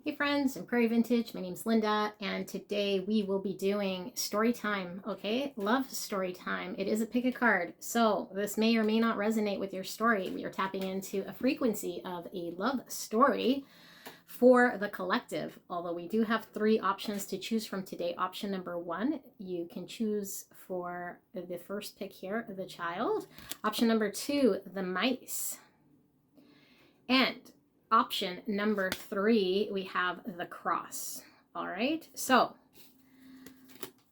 Hey friends, I'm Prairie Vintage. My name's Linda, and today we will be doing story time, okay? Love story time. It is a pick a card, so this may or may not resonate with your story. We are tapping into a frequency of a love story for the collective, although we do have 3 options to choose from today. Option number 1, you can choose for the first pick here, the child. Option number 2, the mice. And option number 3, we have the cross. All right, so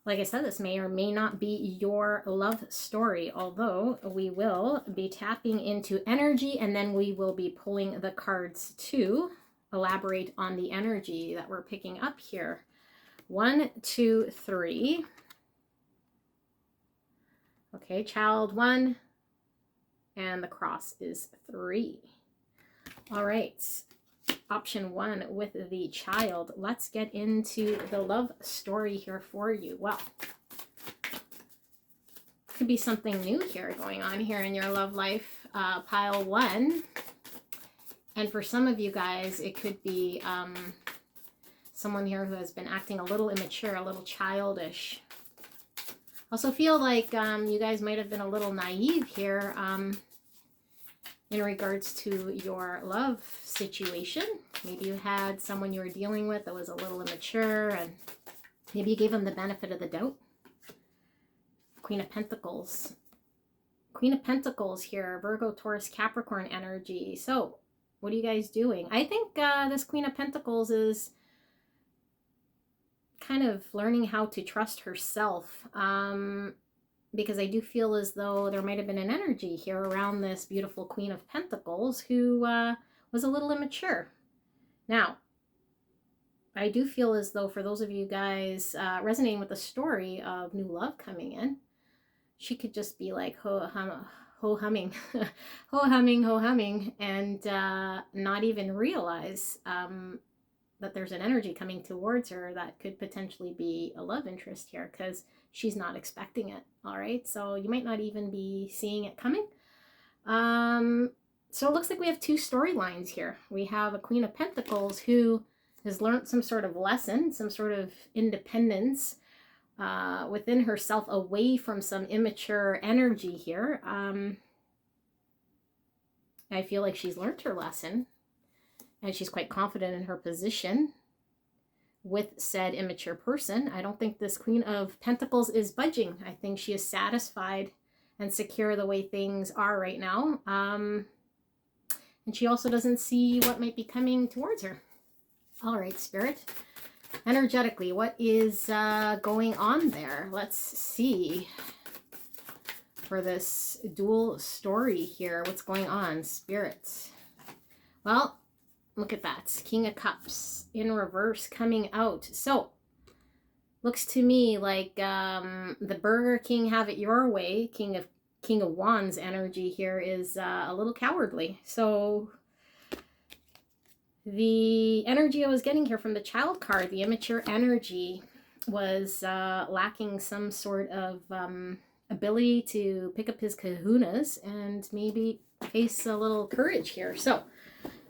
like I said, this may or may not be your love story, although we will be tapping into energy and then we will be pulling the cards to elaborate on the energy that we're picking up here. 1, 2, 3. Okay, child 1, and the cross is 3. All right, option 1 with the child. Let's get into the love story here for you. Well, could be something new here going on here in your love life, pile 1. And for some of you guys, it could be someone here who has been acting a little immature, a little childish. Also feel like you guys might have been a little naive here in regards to your love situation. Maybe you had someone you were dealing with that was a little immature, and maybe you gave them the benefit of the doubt. Queen of Pentacles. Queen of Pentacles here, Virgo, Taurus, Capricorn energy. So what are you guys doing? I think this Queen of Pentacles is kind of learning how to trust herself. Because I do feel as though there might have been an energy here around this beautiful Queen of Pentacles who was a little immature. Now, I do feel as though for those of you guys resonating with the story of new love coming in, she could just be like ho-humming, ho-humming, and not even realize that there's an energy coming towards her that could potentially be a love interest here, because she's not expecting it. All right, so you might not even be seeing it coming. So it looks like we have 2 storylines here. We have a Queen of Pentacles who has learned some sort of lesson, some sort of independence within herself, away from some immature energy here. I feel like she's learned her lesson, and she's quite confident in her position with said immature person. I don't think this Queen of Pentacles is budging. I think she is satisfied and secure the way things are right now. And she also doesn't see what might be coming towards her. All right, Spirit. Energetically, what is going on there? Let's see. For this dual story here, what's going on, Spirit? Well, look at that. King of Cups in reverse coming out. So, looks to me like the Burger King have it your way, King of Wands energy here is a little cowardly. So, the energy I was getting here from the child card, the immature energy, was lacking some sort of ability to pick up his kahunas and maybe face a little courage here. So,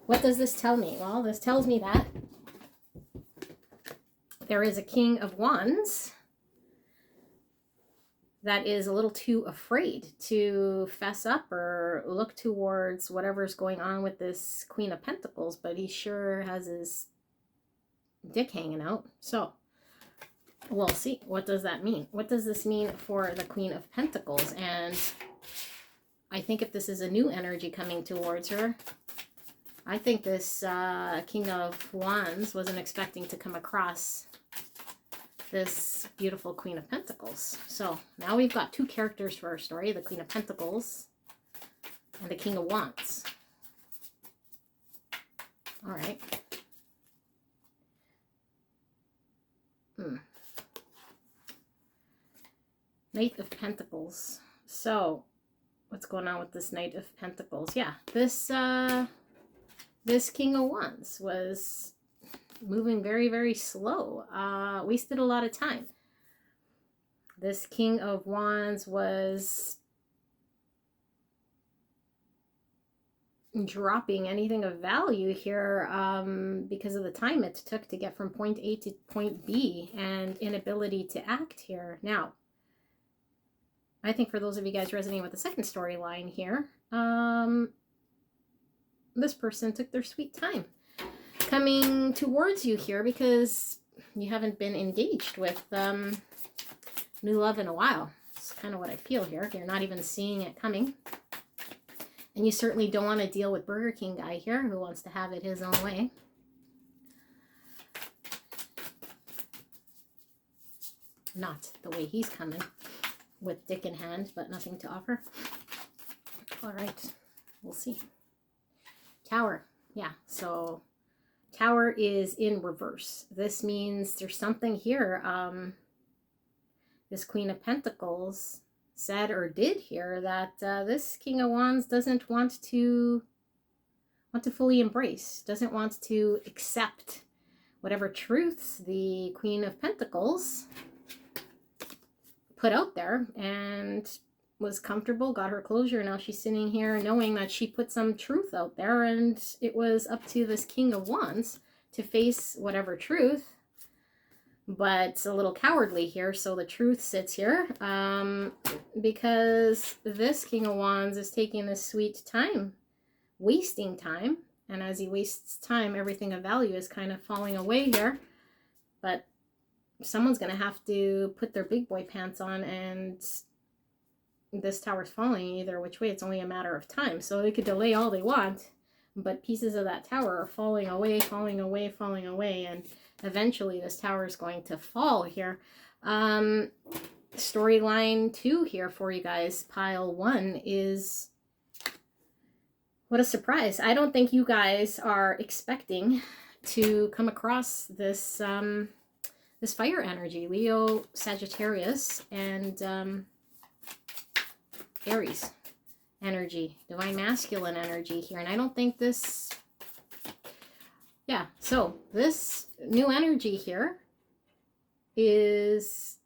what does this tell me? Well, this tells me that there is a King of Wands that is a little too afraid to fess up or look towards whatever's going on with this Queen of Pentacles, but he sure has his dick hanging out. So, we'll see. What does that mean? What does this mean for the Queen of Pentacles? And I think if this is a new energy coming towards her, I think this King of Wands wasn't expecting to come across this beautiful Queen of Pentacles. So now we've got 2 characters for our story, the Queen of Pentacles and the King of Wands. All right. Knight of Pentacles. So what's going on with this Knight of Pentacles? Yeah, this King of Wands was moving very, very slow. Wasted a lot of time. This King of Wands was dropping anything of value here because of the time it took to get from point A to point B and inability to act here. Now, I think for those of you guys resonating with the second storyline here, this person took their sweet time coming towards you here because you haven't been engaged with new love in a while. It's kind of what I feel here. You're not even seeing it coming. And you certainly don't want to deal with Burger King guy here who wants to have it his own way. Not the way he's coming, with dick in hand, but nothing to offer. All right, we'll see. Tower, yeah, so Tower is in reverse. This means there's something here. This Queen of Pentacles said or did here that this King of Wands doesn't want to fully embrace, doesn't want to accept whatever truths the Queen of Pentacles put out there, and was comfortable, got her closure. Now she's sitting here knowing that she put some truth out there, and it was up to this King of Wands to face whatever truth, but it's a little cowardly here. So the truth sits here because this King of Wands is taking this sweet time, wasting time, and as he wastes time, everything of value is kind of falling away here. But someone's going to have to put their big boy pants on, and this tower's falling either which way. It's only a matter of time. So they could delay all they want, but pieces of that tower are falling away, falling away, falling away, and eventually this tower is going to fall here. Storyline 2 here for you guys, pile 1, is what a surprise. I don't think you guys are expecting to come across this this fire energy, Leo, Sagittarius, and Aries energy, divine masculine energy here. And I don't think this, yeah, so this new energy here is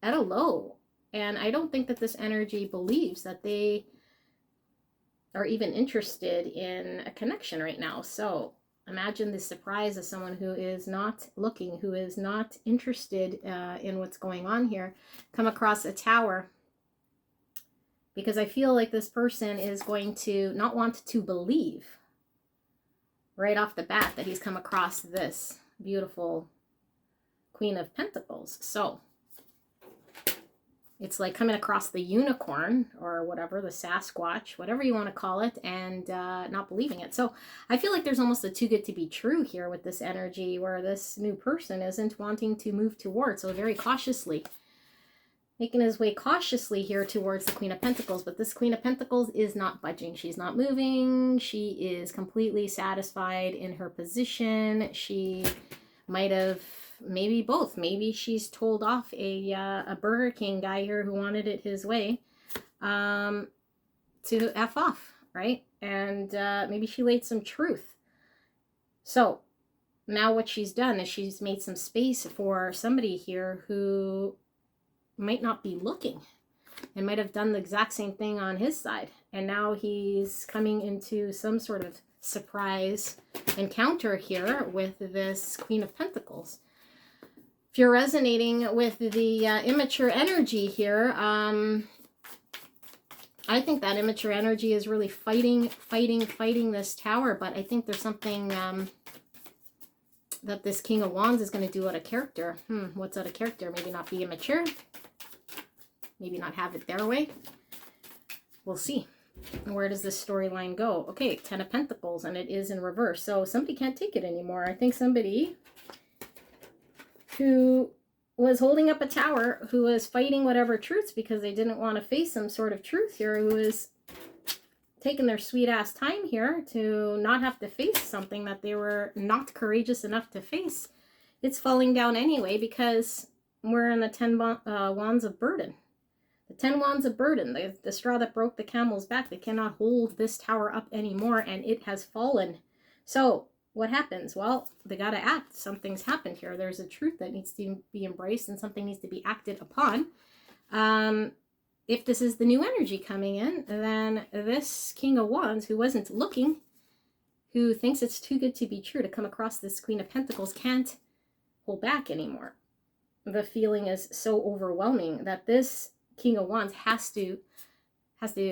at a low, and I don't think that this energy believes that they are even interested in a connection right now. So imagine the surprise of someone who is not looking, who is not interested in what's going on here, come across a tower, because I feel like this person is going to not want to believe right off the bat that he's come across this beautiful Queen of Pentacles. So it's like coming across the unicorn or whatever, the Sasquatch, whatever you want to call it, and not believing it. So I feel like there's almost a too good to be true here with this energy, where this new person isn't wanting to move towards, so very cautiously, making his way cautiously here towards the Queen of Pentacles. But this Queen of Pentacles is not budging. She's not moving. She is completely satisfied in her position. She might have, maybe both. Maybe she's told off a Burger King guy here who wanted it his way to F off, right? And maybe she laid some truth. So now what she's done is she's made some space for somebody here who might not be looking and might have done the exact same thing on his side. And now he's coming into some sort of surprise encounter here with this Queen of Pentacles. If you're resonating with the immature energy here, I think that immature energy is really fighting this tower. But I think there's something that this King of Wands is going to do out of character. What's out of character? Maybe not be immature. Maybe not have it their way. We'll see. Where does this storyline go? Okay, 10 of Pentacles, and it is in reverse. So somebody can't take it anymore. I think somebody who was holding up a tower, who was fighting whatever truths because they didn't want to face some sort of truth here, who is taking their sweet ass time here to not have to face something that they were not courageous enough to face. It's falling down anyway because we're in the 10 wands of burden. The 10 wands of burden, the straw that broke the camel's back. They cannot hold this tower up anymore, and it has fallen. So what happens? Well, they got to act. Something's happened here. There's a truth that needs to be embraced, and something needs to be acted upon. If this is the new energy coming in, then this King of Wands, who wasn't looking, who thinks it's too good to be true to come across this Queen of Pentacles can't hold back anymore. The feeling is so overwhelming that this King of Wands has to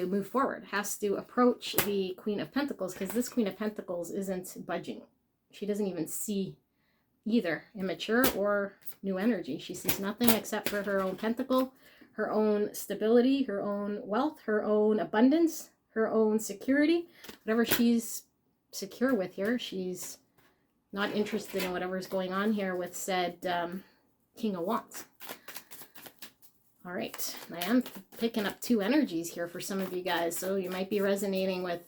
move forward, has to approach the Queen of Pentacles, because this Queen of Pentacles isn't budging. She doesn't even see either immature or new energy. She sees nothing except for her own pentacle, her own stability, her own wealth, her own abundance, her own security. Whatever she's secure with here, she's not interested in whatever's going on here with said King of Wands. All right, I am picking up two energies here for some of you guys, so you might be resonating with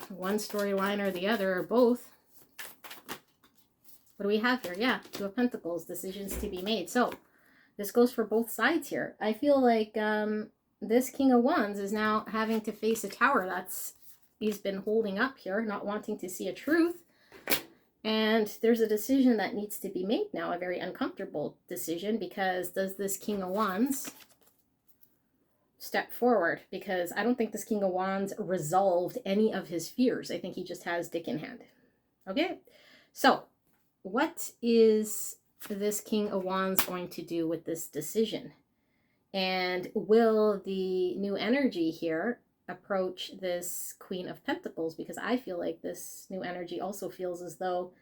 one storyline or the other, or both. What do we have here? Yeah, Two of Pentacles, decisions to be made. So this goes for both sides here. I feel like this King of Wands is now having to face a tower he's been holding up here, not wanting to see a truth. And there's a decision that needs to be made now, a very uncomfortable decision, because does this King of Wands step forward? Because I don't think this King of Wands resolved any of his fears. I think he just has dick in hand. Okay, so what is this King of Wands going to do with this decision? And will the new energy here approach this Queen of Pentacles? Because I feel like this new energy also feels as though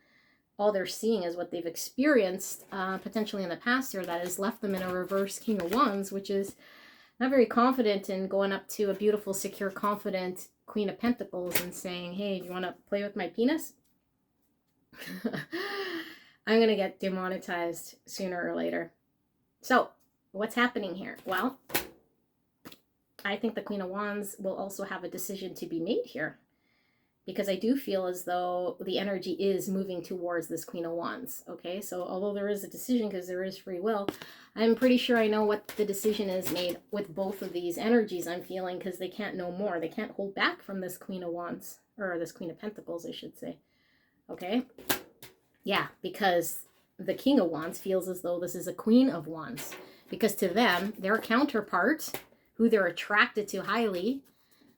all they're seeing is what they've experienced potentially in the past here, that has left them in a reverse King of Wands, which is not very confident in going up to a beautiful, secure, confident Queen of Pentacles and saying, hey, do you want to play with my penis? I'm going to get demonetized sooner or later. So what's happening here? Well, I think the Queen of Wands will also have a decision to be made here, because I do feel as though the energy is moving towards this Queen of Wands. Okay, so although there is a decision, because there is free will, I'm pretty sure I know what the decision is made with both of these energies I'm feeling, because they can't know more. They can't hold back from this Queen of Wands, or this Queen of Pentacles, I should say. Okay, yeah, because the King of Wands feels as though this is a Queen of Wands, because to them, their counterpart, who they're attracted to highly,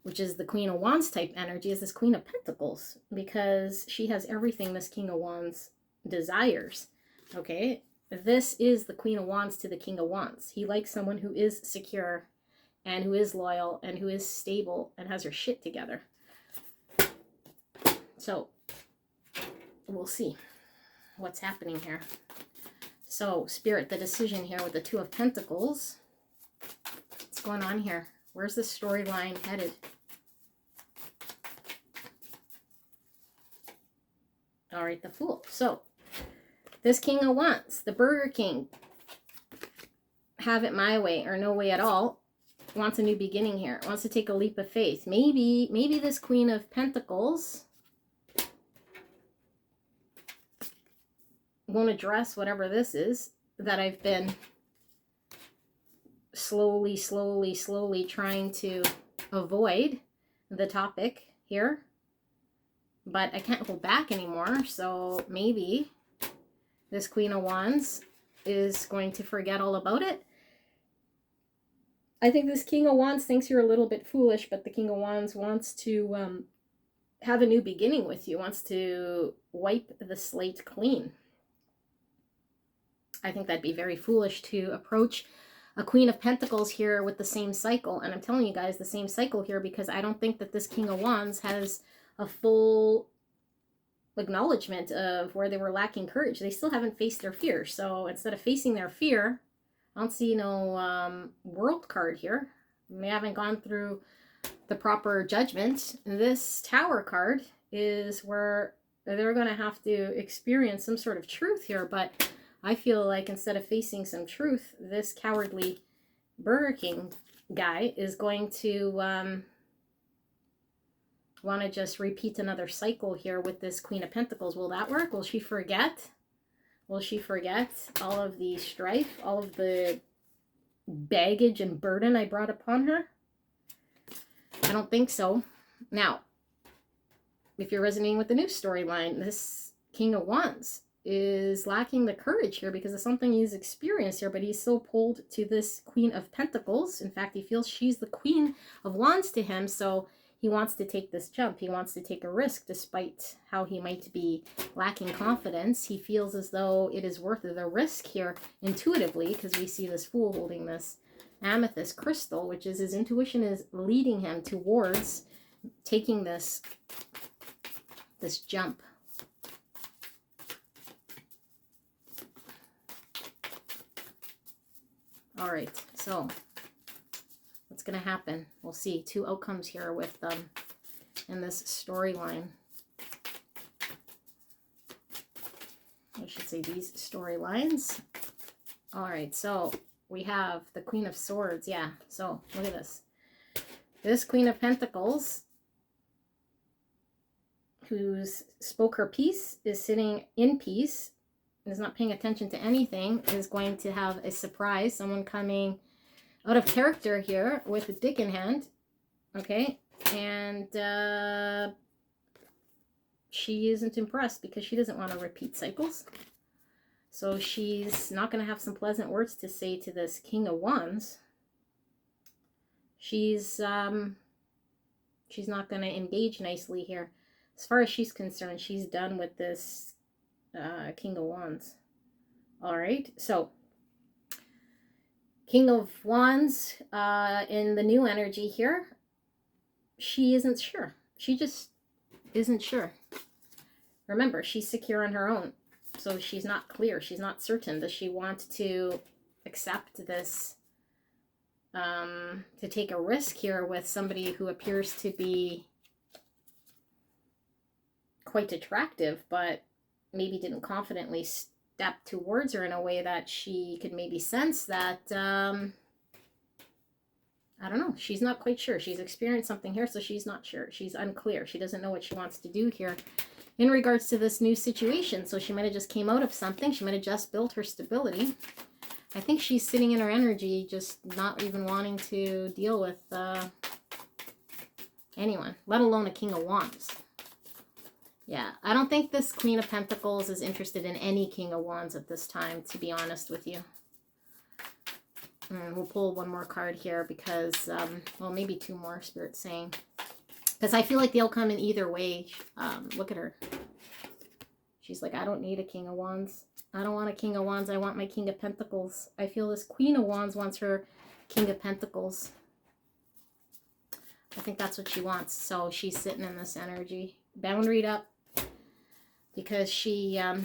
which is the Queen of Wands type energy, is this Queen of Pentacles, because she has everything this King of Wands desires. Okay, this is the Queen of Wands to the King of Wands. He likes someone who is secure and who is loyal and who is stable and has her shit together. So we'll see what's happening here. So Spirit, the decision here with the Two of Pentacles, what's going on here? Where's this storyline headed? All right, the Fool. So this King of Wands, the Burger King, have it my way or no way at all, wants a new beginning here, wants to take a leap of faith. Maybe this Queen of Pentacles won't address whatever this is that I've been slowly trying to avoid the topic here, but I can't hold back anymore. So maybe this Queen of Wands is going to forget all about it. I think this King of Wands thinks you're a little bit foolish, but the King of Wands wants to have a new beginning with you, wants to wipe the slate clean. I think that'd be very foolish to approach a Queen of Pentacles here with the same cycle. And I'm telling you guys the same cycle here, because I don't think that this King of Wands has a full acknowledgement of where they were lacking courage. They still haven't faced their fear. So instead of facing their fear, I don't see no World card here. They haven't gone through the proper judgment. This Tower card is where they're going to have to experience some sort of truth here, but I feel like instead of facing some truth, this cowardly Burger King guy is going to want to just repeat another cycle here with this Queen of Pentacles. Will that work? Will she forget? Will she forget all of the strife, all of the baggage and burden I brought upon her? I don't think so. Now, if you're resonating with the new storyline, this King of Wands is lacking the courage here because of something he's experienced here, but he's so pulled to this Queen of Pentacles. In fact, he feels she's the Queen of Wands to him, so he wants to take this jump. He wants to take a risk despite how he might be lacking confidence. He feels as though it is worth the risk here intuitively, because we see this Fool holding this amethyst crystal, which is his intuition is leading him towards taking this jump. All right, so what's going to happen? We'll see. Two outcomes here with in this storyline. I should say these storylines. All right, so we have the Queen of Swords. Yeah, so look at this. This Queen of Pentacles, who spoke her piece, is sitting in peace, is not paying attention to anything, is going to have a surprise. Someone coming out of character here with a dick in hand. Okay, and she isn't impressed because she doesn't want to repeat cycles. So she's not going to have some pleasant words to say to this King of Wands. She's not going to engage nicely here. As far as she's concerned, she's done with this King of Wands. All right, so King of Wands in the new energy here, she isn't sure. She just isn't sure. Remember, she's secure on her own, so she's not clear. She's not certain. Does she want to accept this, to take a risk here with somebody who appears to be quite attractive, but maybe didn't confidently step towards her in a way that she could maybe sense that, I don't know, she's not quite sure. She's experienced something here, so she's not sure. She's unclear. She doesn't know what she wants to do here in regards to this new situation. So she might have just came out of something. She might have just built her stability. I think she's sitting in her energy, just not even wanting to deal with anyone, let alone a King of Wands. Yeah, I don't think this Queen of Pentacles is interested in any King of Wands at this time, to be honest with you. And we'll pull one more card here because, well, maybe two more, Spirit's saying. Because I feel like they'll come in either way. Look at her. She's like, I don't need a King of Wands. I don't want a King of Wands. I want my King of Pentacles. I feel this Queen of Wands wants her King of Pentacles. I think that's what she wants. So she's sitting in this energy. Boundaried up. Because she, yeah,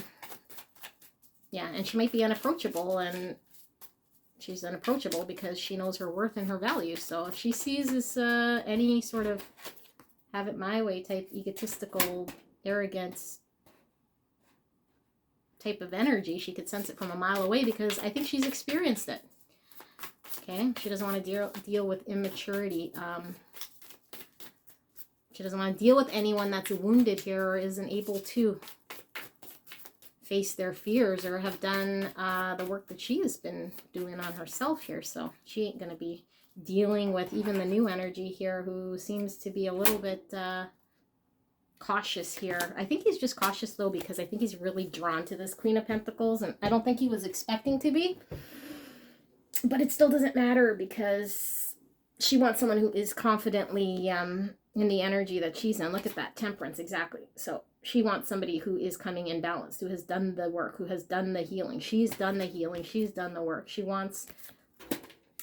and she might be unapproachable, and she's unapproachable because she knows her worth and her value. So if she sees this, any sort of have it my way type egotistical, arrogance type of energy, she could sense it from a mile away because I think she's experienced it. Okay, she doesn't want to deal with immaturity. She doesn't want to deal with anyone that's wounded here or isn't able to face their fears or have done the work that she has been doing on herself here. So she ain't going to be dealing with even the new energy here, who seems to be a little bit cautious here. I think he's just cautious though because I think he's really drawn to this Queen of Pentacles, and I don't think he was expecting to be. But it still doesn't matter because she wants someone who is confidently in the energy that she's in. Look at that, Temperance, exactly. So she wants somebody who is coming in balanced, who has done the work, who has done the healing. She's done the healing. She's done the work. She wants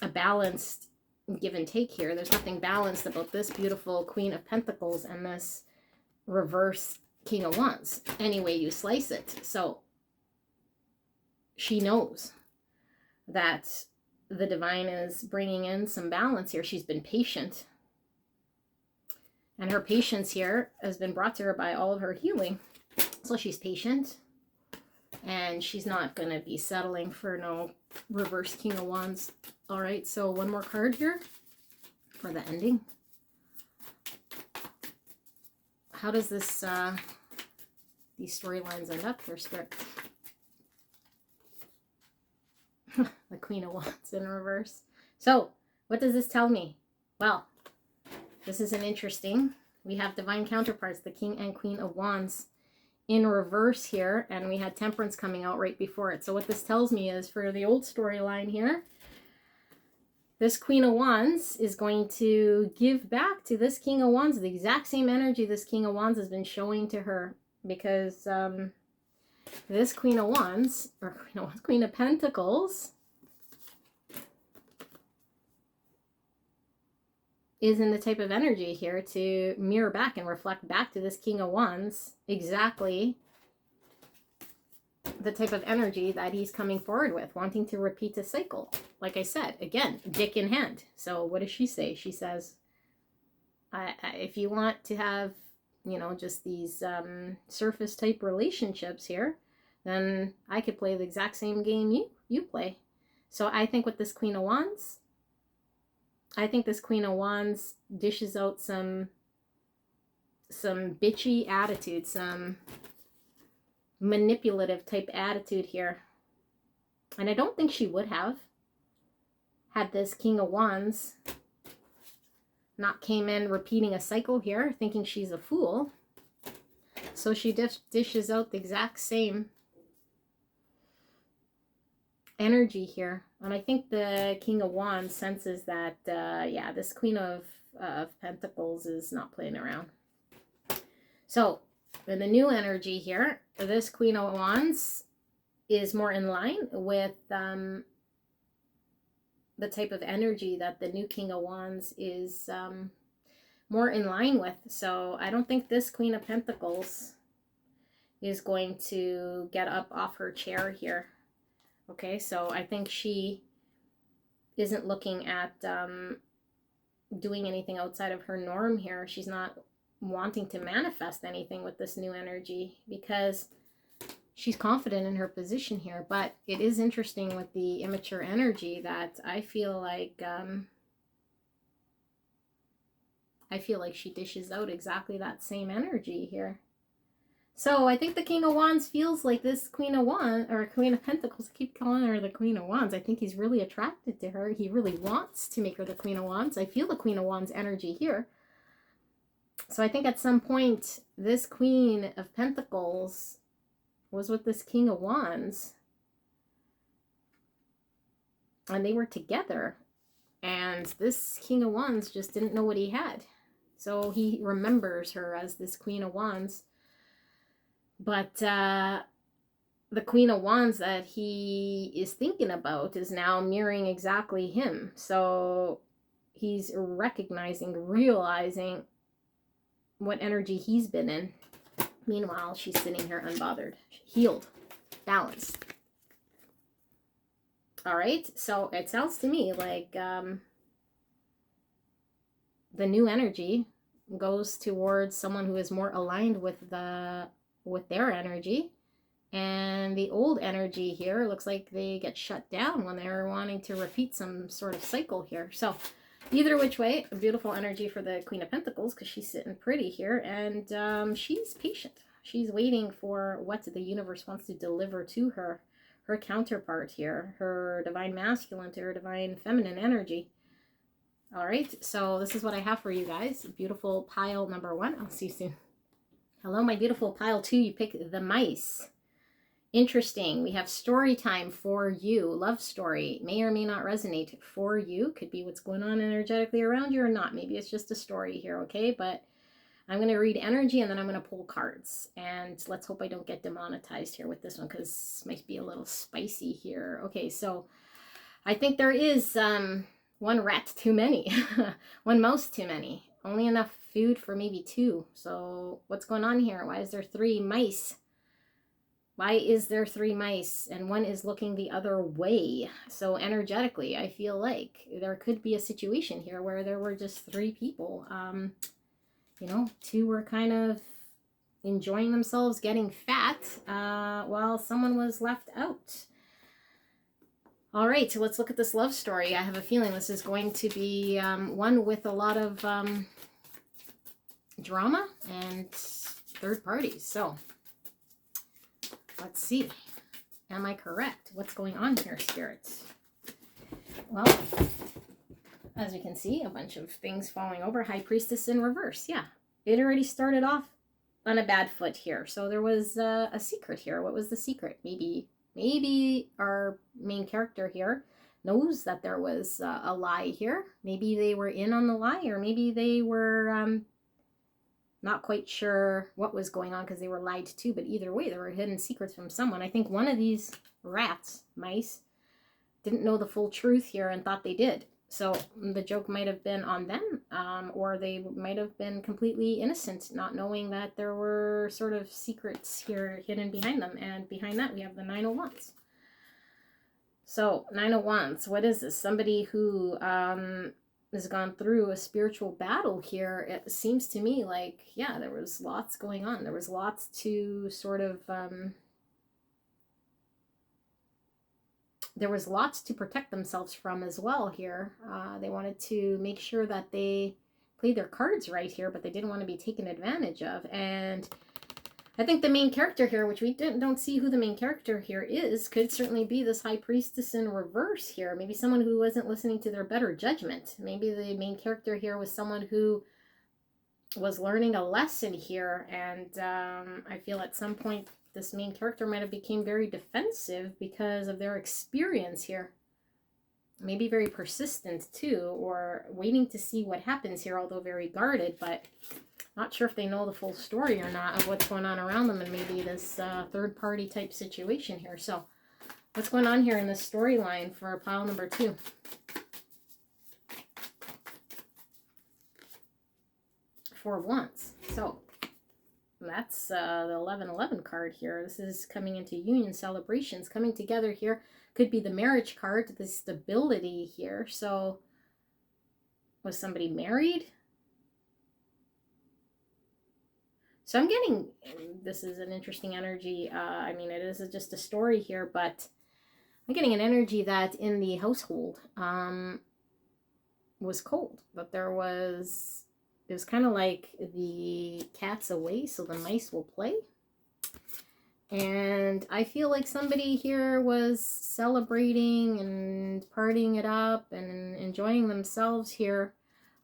a balanced give and take here. There's nothing balanced about this beautiful Queen of Pentacles and this reverse King of Wands, any way you slice it. So she knows that the divine is bringing in some balance here. She's been patient. And her patience here has been brought to her by all of her healing. So she's patient. And she's not going to be settling for no reverse King of Wands. All right, so one more card here for the ending. How does this, these storylines end up here, Spirit? The Queen of Wands in reverse. So, what does this tell me? Well, this is an interesting. We have divine counterparts, the King and Queen of Wands in reverse here, and we had Temperance coming out right before it. So what this tells me is for the old storyline here, this Queen of Wands is going to give back to this King of Wands the exact same energy this King of Wands has been showing to her, because this Queen of Wands, or Queen of Pentacles, is in the type of energy here to mirror back and reflect back to this King of Wands exactly the type of energy that he's coming forward with, wanting to repeat a cycle. Like I said, again, dick in hand. So what does she say? She says, if you want to have, just these surface type relationships here, then I could play the exact same game you play. So I think with this Queen of Wands, dishes out some bitchy attitude, some manipulative type attitude here. And I don't think she would have had this King of Wands not came in repeating a cycle here, thinking she's a fool. So she dishes out the exact same energy here. And I think the King of Wands senses that, yeah, this Queen of Pentacles is not playing around. So in the new energy here, this Queen of Wands is more in line with the type of energy that the new King of Wands is more in line with. So I don't think this Queen of Pentacles is going to get up off her chair here. Okay, so I think she isn't looking at doing anything outside of her norm here. She's not wanting to manifest anything with this new energy because she's confident in her position here. But it is interesting with the immature energy that I feel like she dishes out exactly that same energy here. So I think the King of Wands feels like this Queen of Wands, or Queen of Pentacles, I keep calling her the Queen of Wands. I think he's really attracted to her. He really wants to make her the Queen of Wands. I feel the Queen of Wands energy here. So I think at some point, this Queen of Pentacles was with this King of Wands. And they were together. And this King of Wands just didn't know what he had. So he remembers her as this Queen of Wands. But the Queen of Wands that he is thinking about is now mirroring exactly him. So he's realizing what energy he's been in. Meanwhile, she's sitting here unbothered, healed, balanced. All right, so it sounds to me like the new energy goes towards someone who is more aligned with their energy, and the old energy here looks like they get shut down when they're wanting to repeat some sort of cycle here. So either which way, a beautiful energy for the Queen of Pentacles, because she's sitting pretty here, and she's patient. She's waiting for what the universe wants to deliver to her counterpart here, her divine masculine to her divine feminine energy. All right, so this is what I have for you guys. Beautiful pile number 1. I'll see you soon. Hello, my beautiful pile 2. You pick the mice. Interesting. We have story time for you. Love story. May or may not resonate for you. Could be what's going on energetically around you or not. Maybe it's just a story here, okay? But I'm going to read energy and then I'm going to pull cards. And let's hope I don't get demonetized here with this one because this might be a little spicy here. Okay, so I think there is one rat too many. One mouse too many. Only enough food for maybe 2. So what's going on here? Why is there 3 mice? Why is there 3 mice and one is looking the other way? So energetically, I feel like there could be a situation here where there were just 3 people. 2 were kind of enjoying themselves, getting fat, while someone was left out. All right, so let's look at this love story. I have a feeling this is going to be one with a lot of drama and third parties. So let's see. Am I correct? What's going on here, spirits? Well, as you can see, a bunch of things falling over. High Priestess in reverse. Yeah, it already started off on a bad foot here. So there was a secret here. What was the secret? Maybe our main character here knows that there was a lie here. Maybe they were in on the lie, or maybe they were not quite sure what was going on because they were lied to, but either way, there were hidden secrets from someone. I think one of these mice, didn't know the full truth here and thought they did. So the joke might have been on them, or they might have been completely innocent, not knowing that there were sort of secrets here hidden behind them. And behind that, we have the Nine of Wands. So, Nine of Wands, what is this? Somebody who has gone through a spiritual battle here. It seems to me like, yeah, there was lots going on. There was lots to sort of... there was lots to protect themselves from as well here. They wanted to make sure that they played their cards right here, but they didn't want to be taken advantage of. And I think the main character here, which we don't see who the main character here is, could certainly be this High Priestess in reverse here. Maybe someone who wasn't listening to their better judgment. Maybe the main character here was someone who was learning a lesson here. And I feel at some point this main character might have became very defensive because of their experience here. Maybe very persistent too, or waiting to see what happens here, although very guarded, but not sure if they know the full story or not of what's going on around them, and maybe this third party type situation here. So what's going on here in this storyline for pile number 2? Four of Wands. So that's the 1111 card here. This is coming into union celebrations, coming together here. Could be the marriage card, the stability here. So was somebody married? So I'm getting, this is an interesting energy. I mean, it is just a story here, but I'm getting an energy that in the household was cold. But there was... it was kind of like the cat's away, so the mice will play. And I feel like somebody here was celebrating and partying it up and enjoying themselves here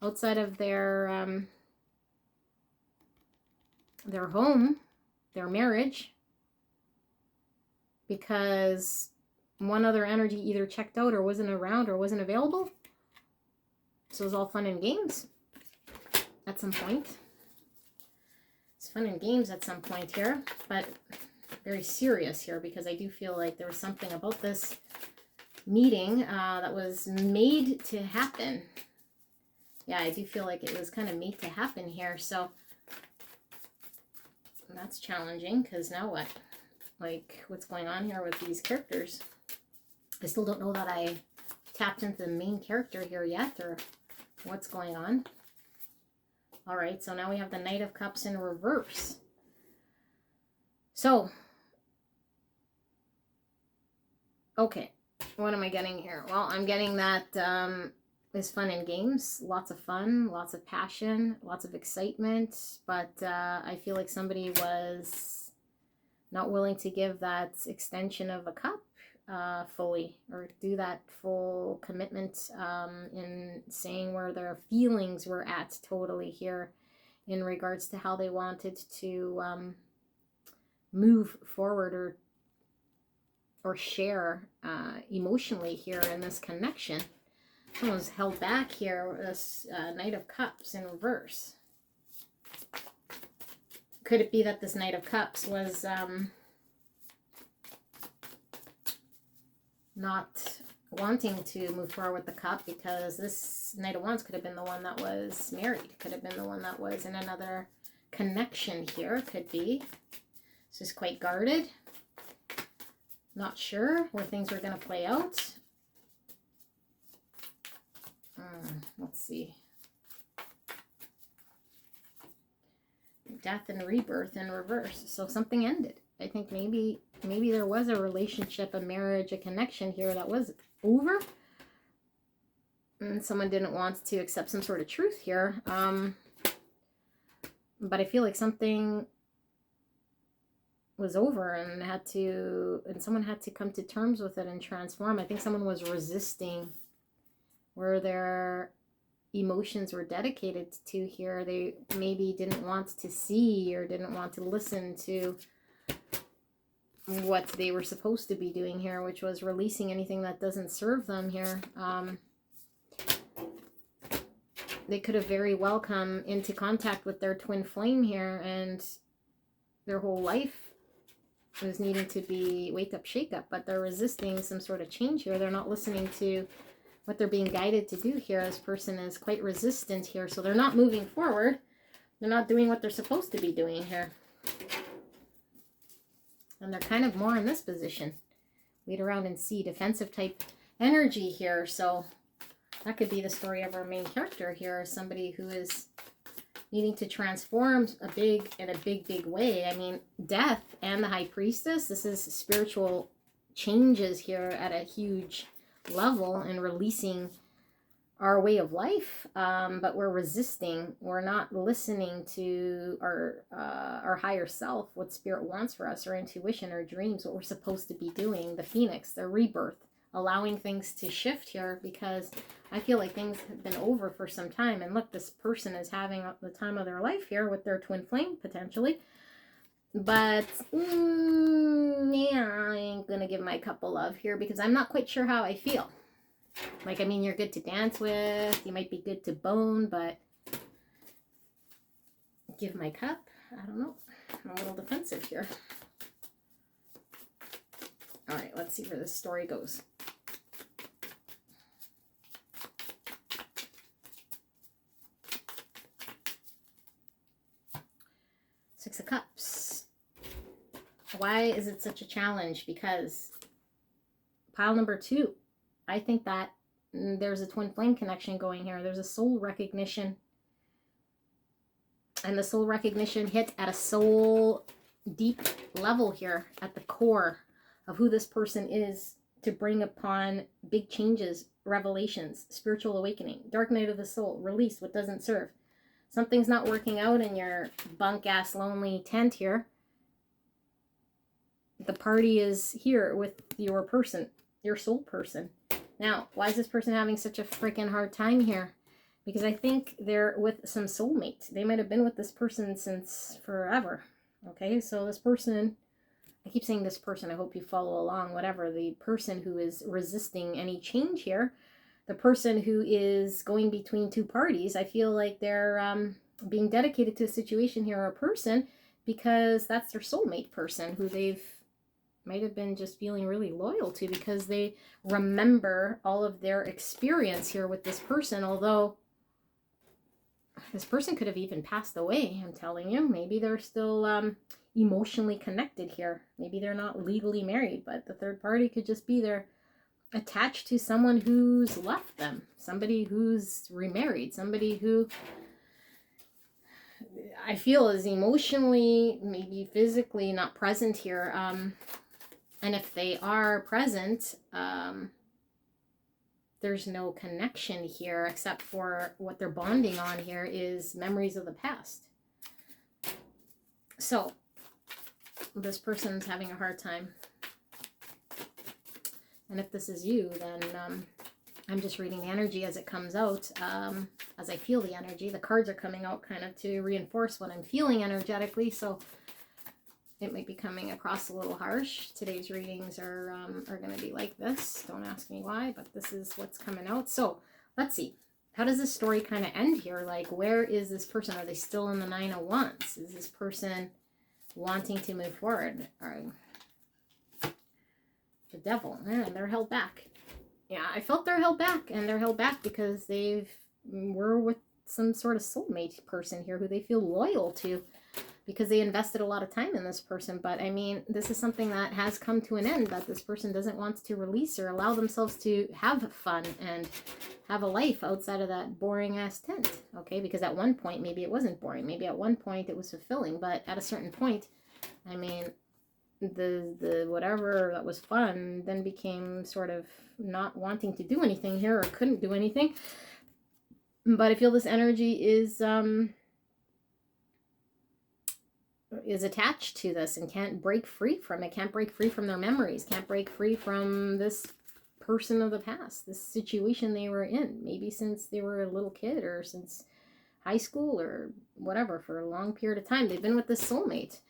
outside of their home, their marriage, because one other energy either checked out or wasn't around or wasn't available. So it was all fun and games at some point. It's fun and games at some point here, but very serious here, because I do feel like there was something about this meeting that was made to happen. Yeah, I do feel like it was kind of made to happen here. So that's challenging, because now what? Like, what's going on here with these characters? I still don't know that I tapped into the main character here yet, or what's going on. All right, so now we have the Knight of Cups in reverse. So, okay, what am I getting here? Well, I'm getting that is fun and games, lots of fun, lots of passion, lots of excitement, but I feel like somebody was not willing to give that extension of a cup fully, or do that full commitment in saying where their feelings were at totally here in regards to how they wanted to move forward or share emotionally here in this connection. Someone was held back here with this Knight of Cups in reverse. Could it be that this Knight of Cups was not wanting to move forward with the cup, because this Knight of Wands could have been the one that was married, could have been the one that was in another connection here, could be. This is quite guarded, not sure where things were going to play out. Let's see. Death and rebirth in reverse. So something ended. I think maybe there was a relationship, a marriage, a connection here that was over, and someone didn't want to accept some sort of truth here. But I feel like something was over and someone had to come to terms with it and transform. I think someone was resisting where their emotions were dedicated to here. They maybe didn't want to see or didn't want to listen to what they were supposed to be doing here, which was releasing anything that doesn't serve them here. They could have very well come into contact with their twin flame here, and their whole life was needing to be wake up, shake up, but they're resisting some sort of change here. They're not listening to what they're being guided to do here. This person is quite resistant here, so they're not moving forward. They're not doing what they're supposed to be doing here. And they're kind of more in this position. Wait around and see, defensive type energy here. So that could be the story of our main character here, somebody who is needing to transform in a big way. I mean, death and the high priestess, this is spiritual changes here at a huge level and releasing our way of life, but we're resisting. We're not listening to our higher self, what spirit wants for us, our intuition, our dreams, what we're supposed to be doing, the phoenix, the rebirth, allowing things to shift here, because I feel like things have been over for some time. And look, this person is having the time of their life here with their twin flame, potentially. But, yeah, I ain't gonna give my couple love here because I'm not quite sure how I feel. Like, I mean, you're good to dance with, you might be good to bone, but give my cup, I don't know. I'm a little defensive here. All right, let's see where this story goes. Six of Cups. Why is it such a challenge? Because pile number 2, I think that there's a twin flame connection going here. There's a soul recognition. And the soul recognition hit at a soul deep level here at the core of who this person is, to bring upon big changes, revelations, spiritual awakening, dark night of the soul, release what doesn't serve. Something's not working out in your bunk-ass lonely tent here. The party is here with your person, your soul person. Now, why is this person having such a freaking hard time here? Because I think they're with some soulmate. They might have been with this person since forever. Okay, so this person, I keep saying this person, I hope you follow along, whatever. The person who is resisting any change here, the person who is going between two parties, I feel like they're being dedicated to a situation here, or a person, because that's their soulmate person who they've might have been just feeling really loyal to, because they remember all of their experience here with this person. Although this person could have even passed away, I'm telling you. Maybe they're still emotionally connected here. Maybe they're not legally married, but the third party could just be there, attached to someone who's left them, somebody who's remarried, somebody who I feel is emotionally, maybe physically not present here. And if they are present, there's no connection here, except for what they're bonding on here is memories of the past. So this person's having a hard time. And if this is you, then I'm just reading the energy as it comes out, as I feel the energy. The cards are coming out kind of to reinforce what I'm feeling energetically, so it might be coming across a little harsh. Today's readings are going to be like this. Don't ask me why, but this is what's coming out. So let's see. How does this story kind of end here? Like, where is this person? Are they still in the Nine of Wands? Is this person wanting to move forward? The Devil. Yeah, they're held back. Yeah, I felt they're held back, and they're held back because were with some sort of soulmate person here who they feel loyal to, because they invested a lot of time in this person. But I mean, this is something that has come to an end, that this person doesn't want to release or allow themselves to have fun and have a life outside of that boring ass tent. Okay, because at one point maybe it wasn't boring, maybe at one point it was fulfilling, but at a certain point, I mean, the whatever that was fun then became sort of not wanting to do anything here, or couldn't do anything. But I feel this energy is attached to this and can't break free from it, can't break free from their memories, can't break free from this person of the past, this situation they were in, maybe since they were a little kid or since high school or whatever, for a long period of time. They've been with this soulmate.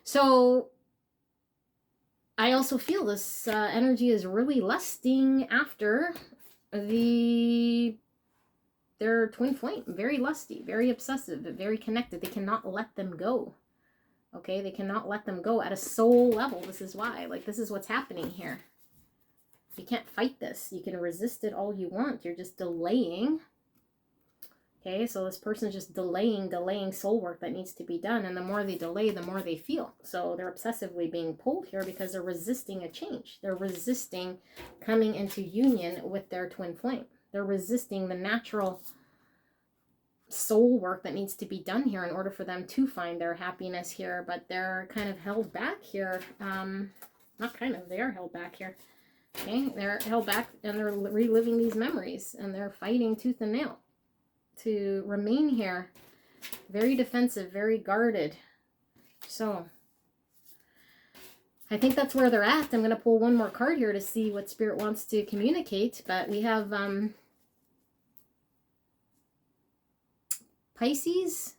So I also feel this energy is really lusting after their twin flame. Very lusty, very obsessive, very connected. They cannot let them go. Okay, they cannot let them go at a soul level. This is why. Like, this is what's happening here. You can't fight this. You can resist it all you want. You're just delaying. Okay, so this person's just delaying soul work that needs to be done. And the more they delay, the more they feel. So they're obsessively being pulled here because they're resisting a change. They're resisting coming into union with their twin flame. They're resisting the natural soul work that needs to be done here in order for them to find their happiness here. But they're kind of held back here. Not kind of, they are held back here. Okay, they're held back and they're reliving these memories. And they're fighting tooth and nail to remain here. Very defensive, very guarded. So I think that's where they're at. I'm going to pull one more card here to see what Spirit wants to communicate. But we have Pisces,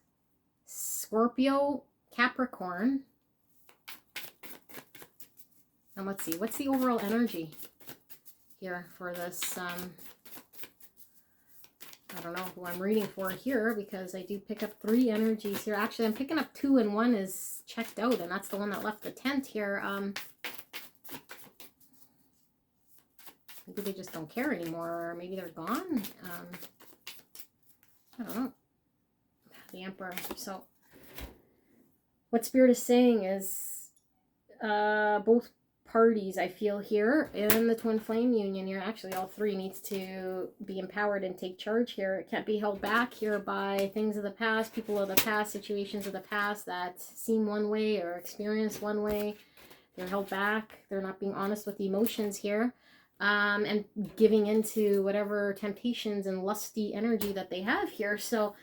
Scorpio, Capricorn. And let's see, what's the overall energy here for this I don't know who I'm reading for here, because I do pick up 3 energies here. Actually, I'm picking up 2 and 1 is checked out, and that's the one that left the tent here. Maybe they just don't care anymore, or maybe they're gone. I don't know. The Emperor. So what Spirit is saying is both parties, I feel, here in the twin flame union here, actually all 3 needs to be empowered and take charge here. It can't be held back here by things of the past, people of the past, situations of the past that seem one way or experience one way. They're held back. They're not being honest with the emotions here, and giving into whatever temptations and lusty energy that they have here. So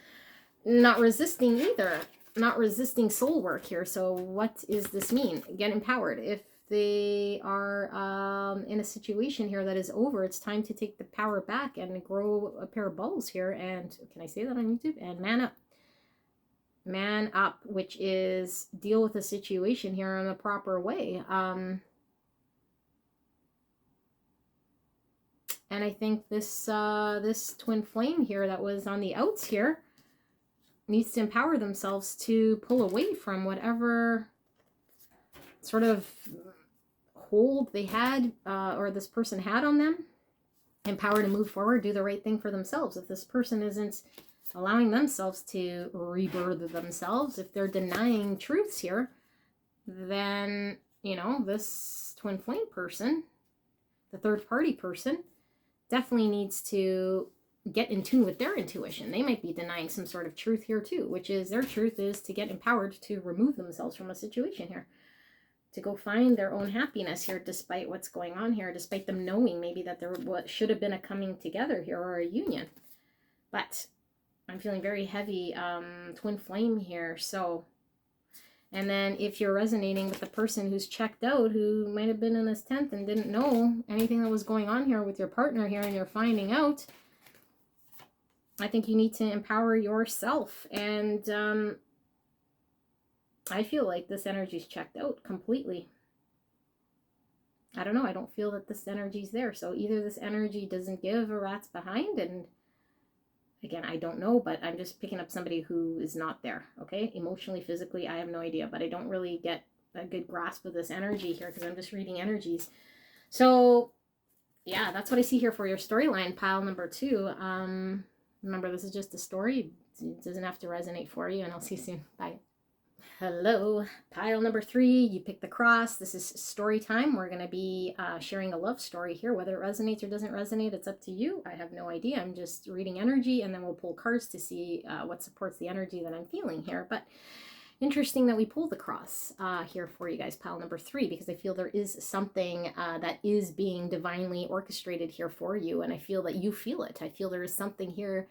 not resisting either, not resisting soul work here. So what does this mean? Get empowered. If they are in a situation here that is over, it's time to take the power back and grow a pair of balls here. And can I say that on YouTube? And man up. Man up, which is deal with the situation here in a proper way. And I think this this twin flame here that was on the outs here needs to empower themselves to pull away from whatever sort of hold they had or this person had on them. Empower to move forward, do the right thing for themselves. If this person isn't allowing themselves to rebirth themselves, if they're denying truths here, then, you know, this twin flame person, the third party person, definitely needs to get in tune with their intuition. They might be denying some sort of truth here too, which is their truth is to get empowered to remove themselves from a situation here, to go find their own happiness here, despite what's going on here, despite them knowing maybe that there what should have been a coming together here or a union. But I'm feeling very heavy twin flame here. So, and then if you're resonating with the person who's checked out, who might have been in this tent and didn't know anything that was going on here with your partner here, and you're finding out, I think you need to empower yourself. And I feel like this energy's checked out completely. I don't know. I don't feel that this energy's there. So either this energy doesn't give a rat's behind, and again, I don't know, but I'm just picking up somebody who is not there, okay? Emotionally, physically, I have no idea, but I don't really get a good grasp of this energy here because I'm just reading energies. So, yeah, that's what I see here for your storyline, pile number 2. Remember, this is just a story. It doesn't have to resonate for you, and I'll see you soon. Bye. Hello, pile number 3, you pick the cross. This is story time. We're going to be sharing a love story here. Whether it resonates or doesn't resonate, it's up to you. I have no idea. I'm just reading energy, and then we'll pull cards to see what supports the energy that I'm feeling here. But interesting that we pull the cross here for you guys, pile number 3, because I feel there is something that is being divinely orchestrated here for you, and I feel that you feel it. I feel there is something here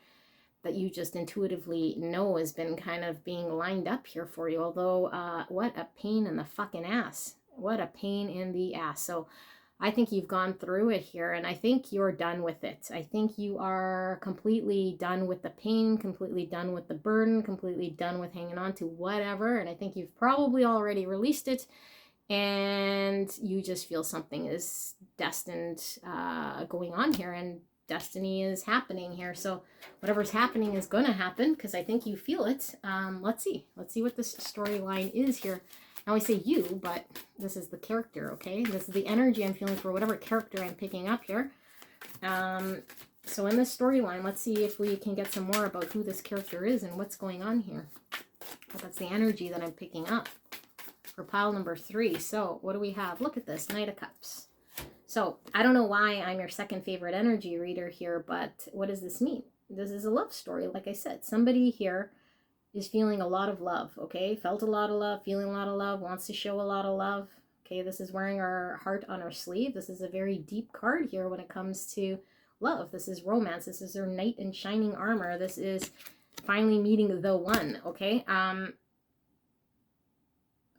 that you just intuitively know has been kind of being lined up here for you. Although, what a pain in the fucking ass. What a pain in the ass. So I think you've gone through it here, and I think you're done with it. I think you are completely done with the pain, completely done with the burden, completely done with hanging on to whatever. And I think you've probably already released it. and you just feel something is destined going on here, and destiny is happening here. So whatever's happening is going to happen, because I think you feel it. Let's see what this storyline is here. Now I say you, but this is the character, okay? This is the energy I'm feeling for whatever character I'm picking up here. So in this storyline, let's see if we can get some more about who this character is and what's going on here. Well, that's the energy that I'm picking up for pile number 3. So what do we have? Look at this, Knight of Cups. So I don't know why I'm your second favorite energy reader here, but what does this mean? This is a love story. Like I said, somebody here is feeling a lot of love, okay? Felt a lot of love, feeling a lot of love, wants to show a lot of love. Okay, this is wearing our heart on our sleeve. This is a very deep card here when it comes to love. This is romance. This is their knight in shining armor. This is finally meeting the one, okay?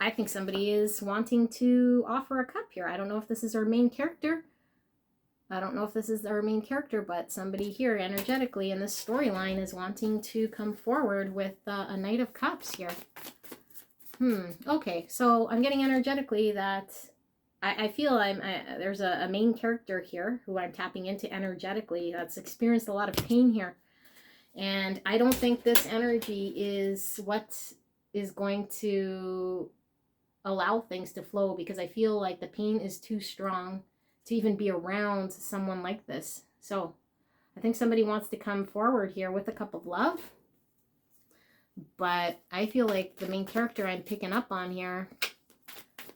I think somebody is wanting to offer a cup here. I don't know if this is our main character. But somebody here energetically in this storyline is wanting to come forward with a Knight of Cups here. Okay, so I'm getting energetically that I feel there's a main character here who I'm tapping into energetically that's experienced a lot of pain here. And I don't think this energy is what is going to allow things to flow, because I feel like the pain is too strong to even be around someone like this. So I think somebody wants to come forward here with a cup of love, but I feel like the main character I'm picking up on here,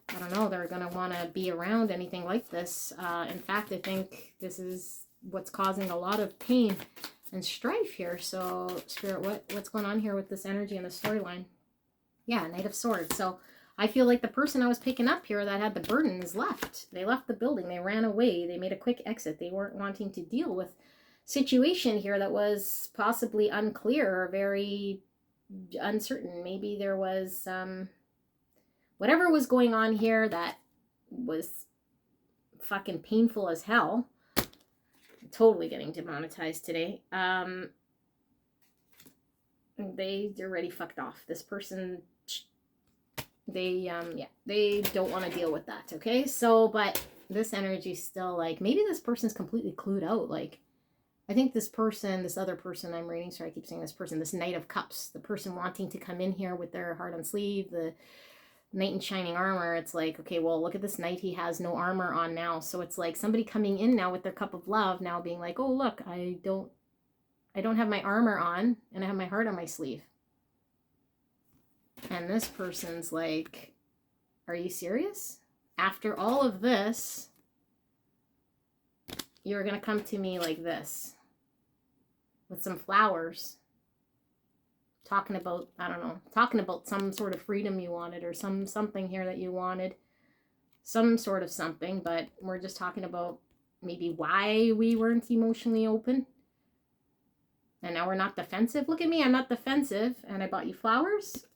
I don't know, they're going to want to be around anything like this. In fact, I think this is what's causing a lot of pain and strife here. So Spirit, what's going on here with this energy in the storyline? Yeah, Knight of Swords. So I feel like the person I was picking up here that had the burden is left. They left the building. They ran away. They made a quick exit. They weren't wanting to deal with situation here that was possibly unclear or very uncertain. Maybe there was whatever was going on here that was fucking painful as hell. Totally getting demonetized today. They already fucked off. This person, they don't want to deal with that, okay? So, but this energy still, like, maybe this person's completely clued out. Like, I think this person, this other person I'm reading, sorry, I keep saying this person, this Knight of Cups, the person wanting to come in here with their heart on sleeve, the knight in shining armor, it's like, okay, well, look at this knight, he has no armor on now. So it's like somebody coming in now with their cup of love, now being like, oh, look, I don't have my armor on, and I have my heart on my sleeve. And this person's like, are you serious? After all of this, you're going to come to me like this with some flowers, talking about, I don't know, talking about some sort of freedom you wanted, or something here that you wanted, some sort of something, but we're just talking about maybe why we weren't emotionally open. And now we're not defensive. Look at me, I'm not defensive, and I bought you flowers.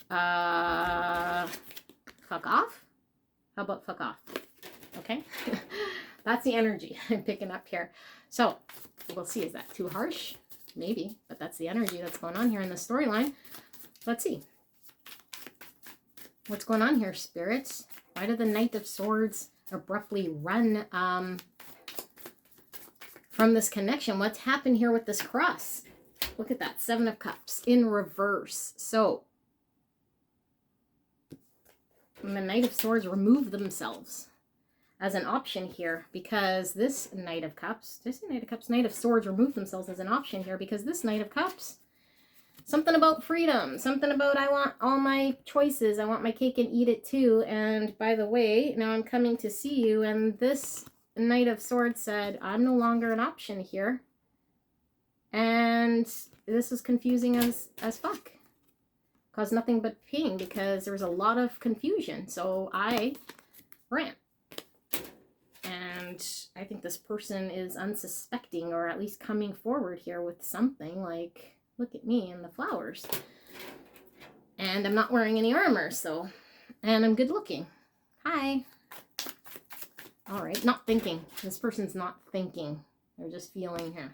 Fuck off? How about fuck off? Okay? That's the energy I'm picking up here. So, we'll see. Is that too harsh? Maybe. But that's the energy that's going on here in the storyline. Let's see. What's going on here, spirits? Why did the Knight of Swords abruptly run from this connection? What's happened here with this cross? Look at that. 7 of Cups in reverse. So, the Knight of Swords removed themselves as an option here, because this Knight of Cups, did I say Knight of Cups? Knight of Swords removed themselves as an option here, because this Knight of Cups, something about freedom, something about I want all my choices, I want my cake and eat it too, and by the way, now I'm coming to see you, and this Knight of Swords said, I'm no longer an option here, and this is confusing as fuck. Caused nothing but pain, because there was a lot of confusion, so I ran. And I think this person is unsuspecting, or at least coming forward here with something like, look at me and the flowers. And I'm not wearing any armor, so, and I'm good looking. Hi. All right, not thinking. This person's not thinking. They're just feeling here.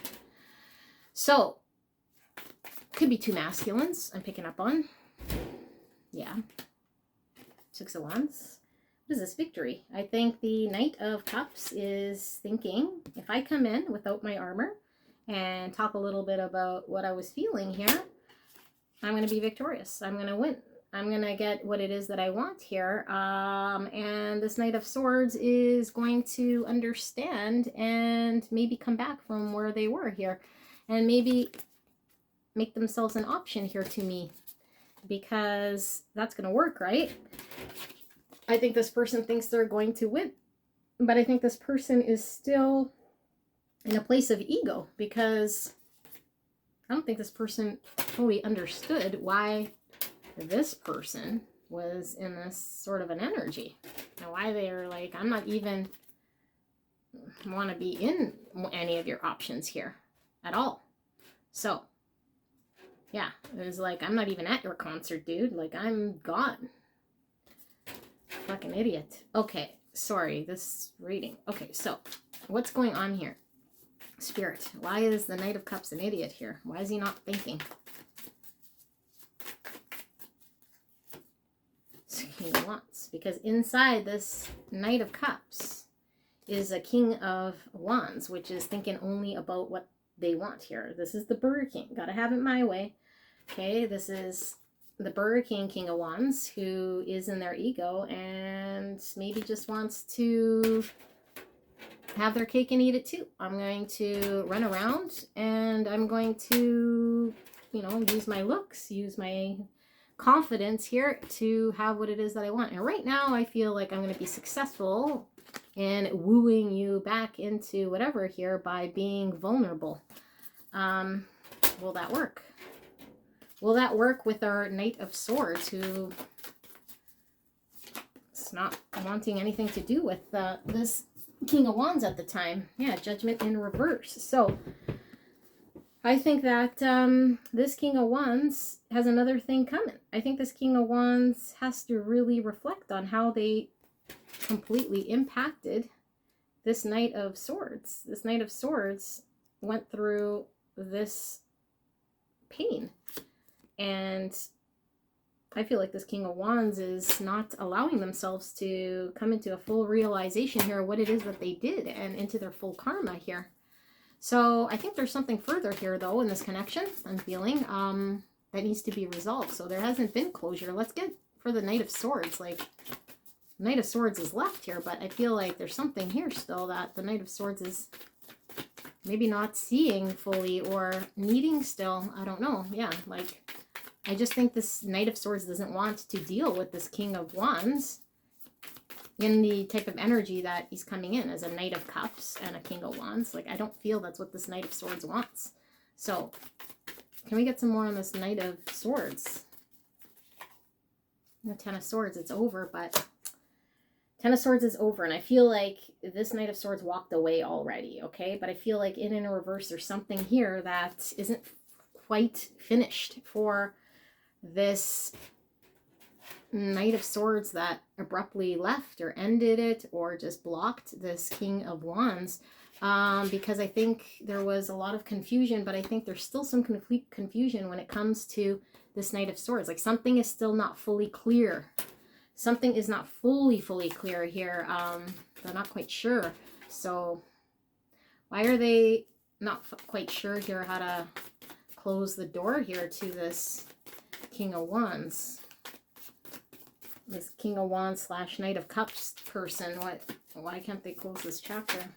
So, could be 2 masculines I'm picking up on. Yeah. 6 of Wands. What is this? Victory. I think the Knight of Cups is thinking, if I come in without my armor and talk a little bit about what I was feeling here, I'm going to be victorious. I'm going to win. I'm going to get what it is that I want here. And this Knight of Swords is going to understand and maybe come back from where they were here. And maybe make themselves an option here to me. Because that's going to work, right? I think this person thinks they're going to win. But I think this person is still in a place of ego. Because I don't think this person fully understood why this person was in this sort of an energy. And why they are like, I'm not even want to be in any of your options here at all. So, yeah, it was like, I'm not even at your concert, dude. Like, I'm gone. Fucking idiot. Okay, sorry, this reading. Okay, so, what's going on here? Spirit, why is the Knight of Cups an idiot here? Why is he not thinking? King of Wands. Because inside this Knight of Cups is a King of Wands, which is thinking only about what they want here. This is the Burger King. Gotta have it my way. Okay, this is the Burger King, King of Wands, who is in their ego and maybe just wants to have their cake and eat it too. I'm going to run around and I'm going to, you know, use my looks, use my confidence here to have what it is that I want. And right now I feel like I'm going to be successful in wooing you back into whatever here by being vulnerable. Will that work? Will that work with our Knight of Swords, who is not wanting anything to do with this King of Wands at the time? Yeah, Judgment in reverse. So I think that this King of Wands has another thing coming. I think this King of Wands has to really reflect on how they completely impacted this Knight of Swords. This Knight of Swords went through this pain. And I feel like this King of Wands is not allowing themselves to come into a full realization here of what it is that they did and into their full karma here. So I think there's something further here, though, in this connection I'm feeling that needs to be resolved. So there hasn't been closure. Let's get for the Knight of Swords. Like, Knight of Swords is left here, but I feel like there's something here still that the Knight of Swords is maybe not seeing fully or needing still. I don't know. Yeah, like, I just think this Knight of Swords doesn't want to deal with this King of Wands in the type of energy that he's coming in as a Knight of Cups and a King of Wands. Like, I don't feel that's what this Knight of Swords wants. So, can we get some more on this Knight of Swords? The Ten of Swords, it's over, but Ten of Swords is over, and I feel like this Knight of Swords walked away already, okay? But I feel like in a reverse, there's something here that isn't quite finished for this Knight of Swords that abruptly left or ended it or just blocked this King of Wands, because I think there was a lot of confusion, but I think there's still some confusion when it comes to this Knight of Swords. Like, something is still not fully clear. Something is not fully clear here. They're not quite sure. So why are they not quite sure here how to close the door here to this King of Wands? This King of Wands / Knight of Cups person. Why can't they close this chapter?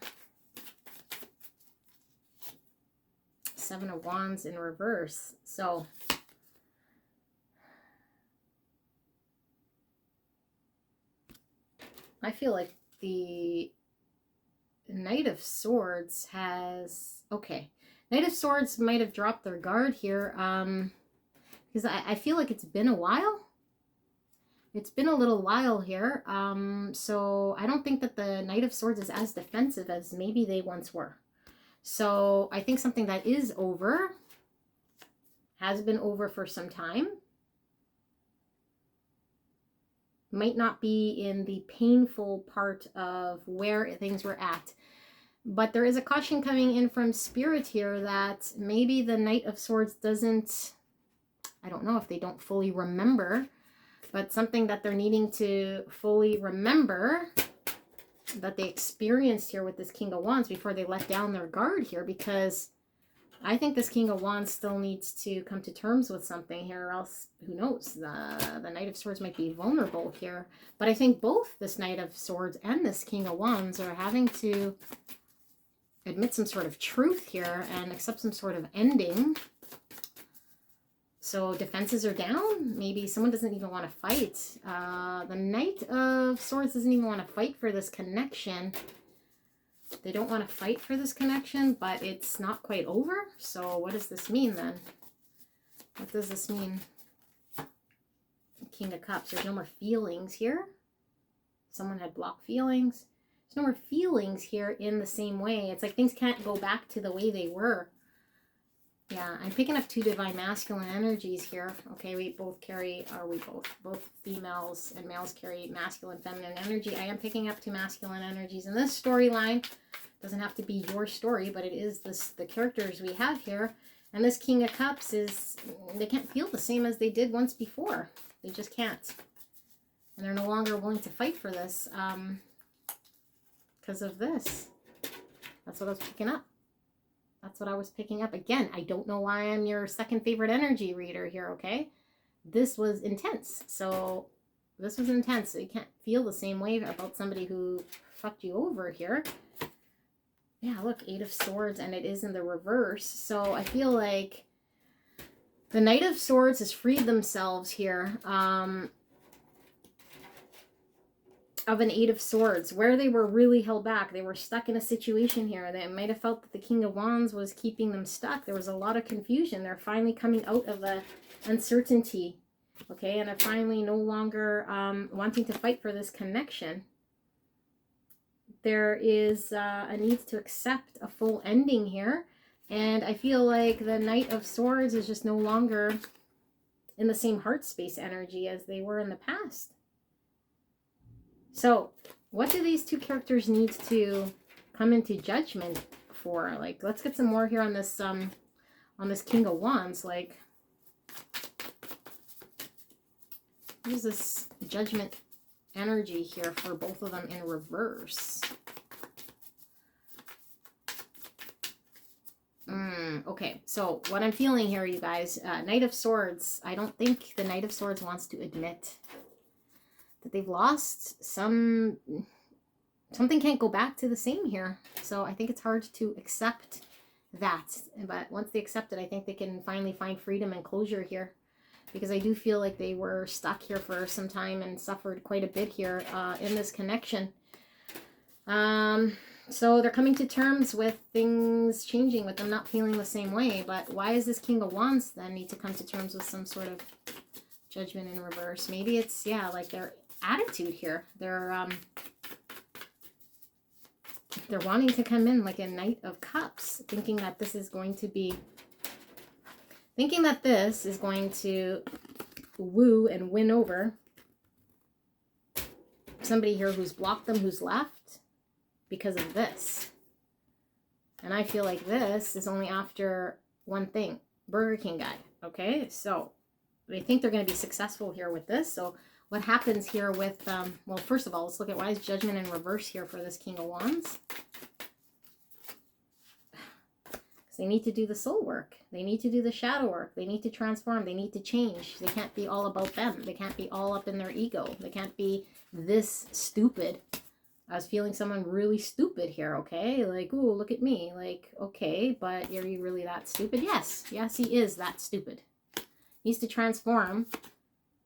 Seven of Wands in reverse. So I feel like the Knight of Swords has, okay, Knight of Swords might have dropped their guard here, because I feel like it's been a while. It's been a little while here, so I don't think that the Knight of Swords is as defensive as maybe they once were. So I think something that is over, has been over for some time, might not be in the painful part of where things were at. But there is a caution coming in from Spirit here that maybe the Knight of Swords doesn't, I don't know if they don't fully remember but something that they're needing to fully remember that they experienced here with this King of Wands before they let down their guard here, because I think this King of Wands still needs to come to terms with something here, or else, who knows, the Knight of Swords might be vulnerable here. But I think both this Knight of Swords and this King of Wands are having to admit some sort of truth here and accept some sort of ending. So defenses are down. Maybe someone doesn't even want to fight. The Knight of Swords doesn't even want to fight for this connection. They don't want to fight for this connection, but it's not quite over. So what does this mean then? What does this mean? King of Cups. There's no more feelings here. Someone had blocked feelings. There's no more feelings here in the same way. It's like things can't go back to the way they were. Yeah, I'm picking up two divine masculine energies here. Okay, we both carry, both females and males carry masculine, feminine energy. I am picking up two masculine energies in this storyline. Doesn't have to be your story, but it is the characters we have here. And this King of Cups is, they can't feel the same as they did once before. They just can't. And they're no longer willing to fight for this because of this. That's what I was picking up. That's what I was picking up. Again, I don't know why I'm your second favorite energy reader here, okay? This was intense. So this was intense. So you can't feel the same way about somebody who fucked you over here. Yeah, look, 8 of Swords, and it is in the reverse. So I feel like the Knight of Swords has freed themselves here of an 8 of Swords, where they were really held back. They were stuck in a situation here. They might have felt that the King of Wands was keeping them stuck. There was a lot of confusion. They're finally coming out of the uncertainty, okay? And they're finally no longer wanting to fight for this connection. There is a need to accept a full ending here. And I feel like the Knight of Swords is just no longer in the same heart space energy as they were in the past. So, what do these two characters need to come into judgment for? Like, let's get some more here on this King of Wands. Like, what is this judgment energy here for both of them in reverse? Okay, so what I'm feeling here, you guys, Knight of Swords, I don't think the Knight of Swords wants to admit that they've lost something can't go back to the same here. So I think it's hard to accept that. But once they accept it, I think they can finally find freedom and closure here. Because I do feel like they were stuck here for some time and suffered quite a bit here in this connection. So they're coming to terms with things changing, with them not feeling the same way. But why is this King of Wands then need to come to terms with some sort of judgment in reverse? Maybe it's, yeah, like their attitude here. They're wanting to come in like a Knight of Cups, thinking that this is going to woo and win over somebody here who's blocked them, who's left because of this. And I feel like this is only after one thing, Burger King guy. Okay, so they think they're going to be successful here with this. So what happens here with, well, first of all, let's look at why is judgment in reverse here for this King of Wands. Because they need to do the soul work. They need to do the shadow work. They need to transform. They need to change. They can't be all about them. They can't be all up in their ego. They can't be this stupid. I was feeling someone really stupid here, okay? Like, ooh, look at me. Like, okay, but are you really that stupid? Yes. Yes, he is that stupid. Needs to transform.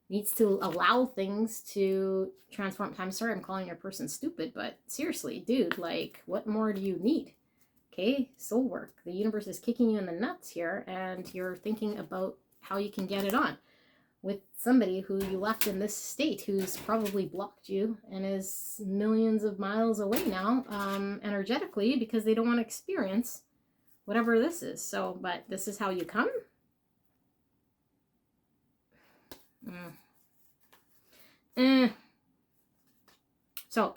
Needs to allow things to transform. I'm sorry I'm calling your person stupid, but seriously, dude, like, what more do you need? Okay, soul work. The universe is kicking you in the nuts here, and you're thinking about how you can get it on with somebody who you left in this state, who's probably blocked you and is millions of miles away now, energetically, because they don't want to experience whatever this is. So, but this is how you come. So,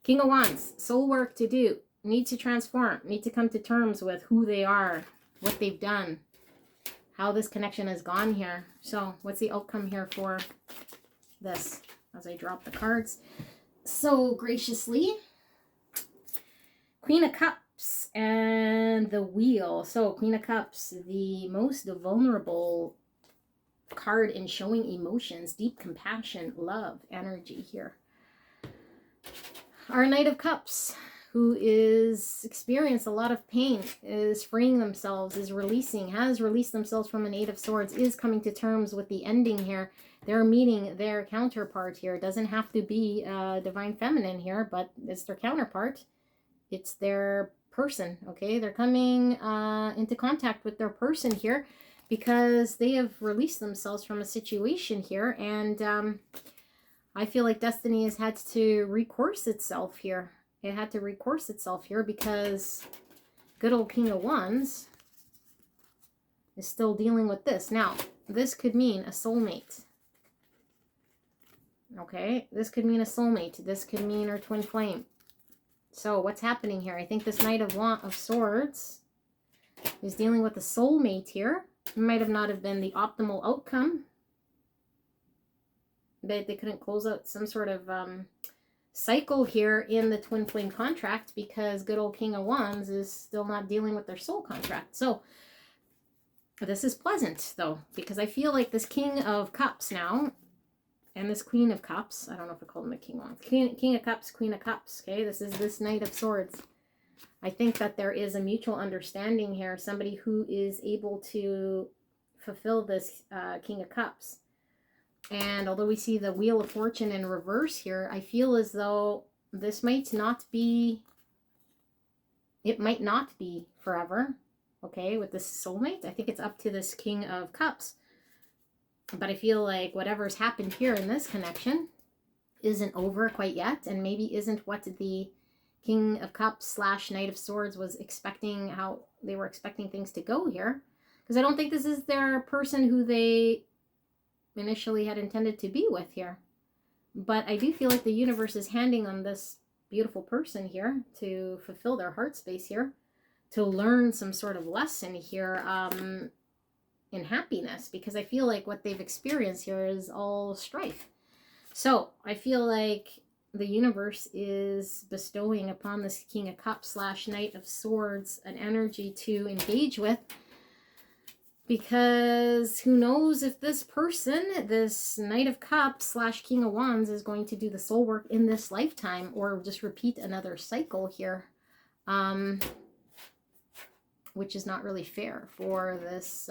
King of Wands, soul work to do. Need to transform. Need to come to terms with who they are, what they've done, how this connection has gone here. So, what's the outcome here for this as I drop the cards so graciously. Queen of Cups and the Wheel. So Queen of Cups, the most vulnerable card in showing emotions, deep compassion, love, energy here. Our Knight of Cups, who is experienced a lot of pain, is freeing themselves, is releasing, has released themselves from an Eight of Swords, is coming to terms with the ending here. They're meeting their counterpart here. It doesn't have to be Divine Feminine here, but it's their counterpart. It's their person, okay? They're coming into contact with their person here because they have released themselves from a situation here, and I feel like destiny has had to recourse itself here. It had to recourse itself here because good old King of Wands is still dealing with this. Now, this could mean a soulmate. Okay, this could mean a soulmate. This could mean our twin flame. So what's happening here? I think this Knight of Swords is dealing with a soulmate here. It might have not have been the optimal outcome. But they couldn't close out some sort of cycle here in the twin flame contract because good old King of Wands is still not dealing with their soul contract. So this is pleasant though, because I feel like this King of Cups now and this Queen of Cups, I don't know if I call them a King of Wands, King of Cups, Queen of Cups, okay? This is this Knight of Swords. I think that there is a mutual understanding here, somebody who is able to fulfill this King of Cups. And although we see the Wheel of Fortune in reverse here, I feel as though this might not be, it might not be forever, okay, with this soulmate. I think it's up to this King of Cups. But I feel like whatever's happened here in this connection isn't over quite yet, and maybe isn't what the King of Cups / Knight of Swords was expecting, how they were expecting things to go here. Because I don't think this is their person who they initially had intended to be with here. But I do feel like the universe is handing on this beautiful person here to fulfill their heart space here, to learn some sort of lesson here in happiness, because I feel like what they've experienced here is all strife. So I feel like the universe is bestowing upon this King of Cups / Knight of Swords an energy to engage with, because who knows if this person, this Knight of Cups / King of Wands, is going to do the soul work in this lifetime or just repeat another cycle here, which is not really fair for this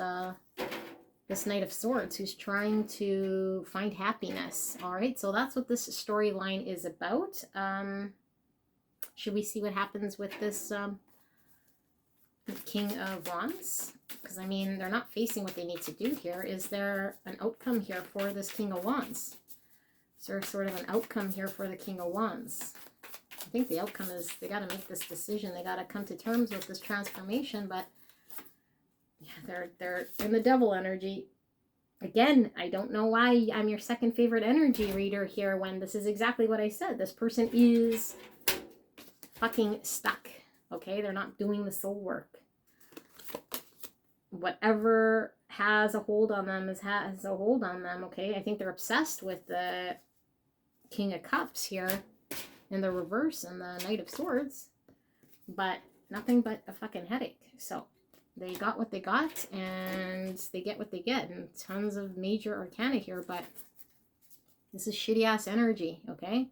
this Knight of Swords who's trying to find happiness. All right, so that's what this storyline is about. Should we see what happens with this King of Wands? Because, I mean, they're not facing what they need to do here. Is there an outcome here for this King of Wands? Is there sort of an outcome here for the King of Wands? I think the outcome is they got to make this decision. They got to come to terms with this transformation, but yeah, they're in the Devil energy. Again, I don't know why I'm your second favorite energy reader here when this is exactly what I said. This person is fucking stuck, okay? They're not doing the soul work. Whatever has a hold on them has a hold on them, okay? I think they're obsessed with the King of Cups here in the reverse and the Knight of Swords, but nothing but a fucking headache. So they got what they got, and they get what they get, and tons of major arcana here, but this is shitty ass energy, okay?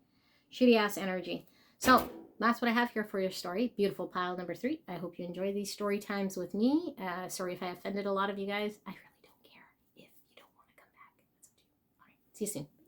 Shitty ass energy. So that's what I have here for your story. Beautiful pile number 3. I hope you enjoy these story times with me. Sorry if I offended a lot of you guys. I really don't care if you don't want to come back. That's up to you. All right, see you soon.